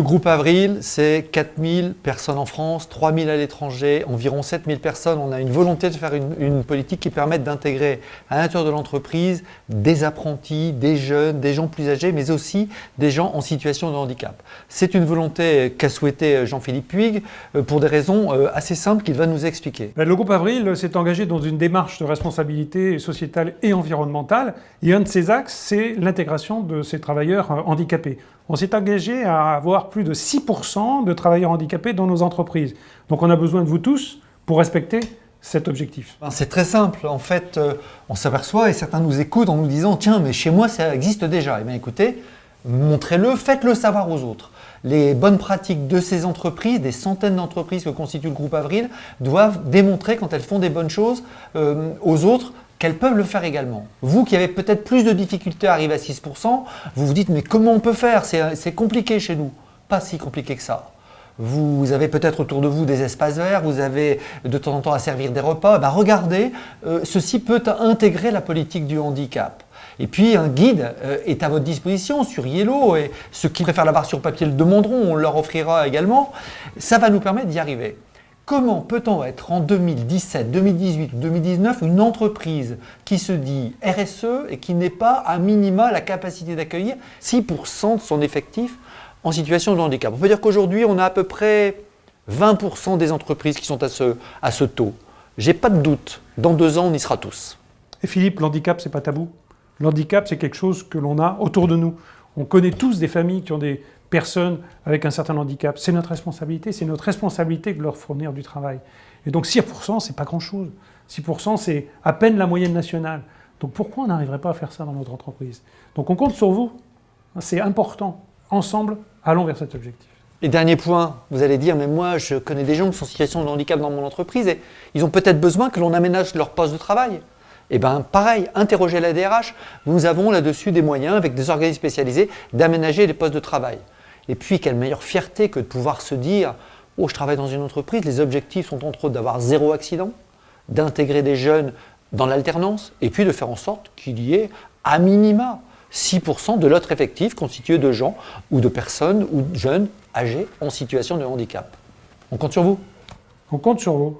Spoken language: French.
groupe Avril, c'est 4000 personnes en France, 3000 à l'étranger, environ 7000 personnes. On a une volonté de faire une politique qui permette d'intégrer à l'intérieur de l'entreprise des apprentis, des jeunes, des gens plus âgés, mais aussi des gens en situation de handicap. C'est une volonté qu'a souhaité Jean-Philippe Puig pour des raisons assez simples qu'il va nous expliquer. Le groupe Avril s'est engagé dans une démarche de responsabilité sociétale et environnementale. Et un de ces axes, c'est l'intégration de ces travailleurs handicapés. On s'est engagé à avoir plus de 6% de travailleurs handicapés dans nos entreprises. Donc on a besoin de vous tous pour respecter cet objectif. C'est très simple. En fait, on s'aperçoit et certains nous écoutent en nous disant « Tiens, mais chez moi, ça existe déjà. » Eh bien écoutez, montrez-le, faites-le savoir aux autres. Les bonnes pratiques de ces entreprises, des centaines d'entreprises que constitue le groupe Avril, doivent démontrer quand elles font des bonnes choses aux autres qu'elles peuvent le faire également. Vous qui avez peut-être plus de difficultés à arriver à 6%, vous vous dites mais comment on peut faire? C'est compliqué chez nous. Pas si compliqué que ça. Vous avez peut-être autour de vous des espaces verts, vous avez de temps en temps à servir des repas. Ben regardez, ceci peut intégrer la politique du handicap. Et puis un guide est à votre disposition sur Yellow et ceux qui préfèrent l'avoir sur papier le demanderont, on leur offrira également. Ça va nous permettre d'y arriver. Comment peut-on être en 2017, 2018 ou 2019 une entreprise qui se dit RSE et qui n'ait pas à minima la capacité d'accueillir 6% de son effectif en situation de handicap? On peut dire qu'aujourd'hui on a à peu près 20% des entreprises qui sont à ce taux. J'ai pas de doute, dans 2 ans on y sera tous. Et Philippe, l'handicap c'est pas tabou. L'handicap c'est quelque chose que l'on a autour de nous. On connaît tous des familles qui ont des personnes avec un certain handicap. C'est notre responsabilité de leur fournir du travail. Et donc 6%, c'est pas grand-chose. 6%, c'est à peine la moyenne nationale. Donc pourquoi on n'arriverait pas à faire ça dans notre entreprise? Donc on compte sur vous, c'est important. Ensemble, allons vers cet objectif. Et dernier point, vous allez dire, mais moi je connais des gens qui sont en situation de handicap dans mon entreprise et ils ont peut-être besoin que l'on aménage leur poste de travail. Eh bien pareil, interrogez la DRH, nous avons là-dessus des moyens avec des organismes spécialisés d'aménager les postes de travail. Et puis, quelle meilleure fierté que de pouvoir se dire « Oh, je travaille dans une entreprise, les objectifs sont entre autres d'avoir 0 accident, d'intégrer des jeunes dans l'alternance et puis de faire en sorte qu'il y ait à minima 6% de notre effectif constitué de gens ou de personnes ou de jeunes âgés en situation de handicap. » On compte sur vous. On compte sur vous.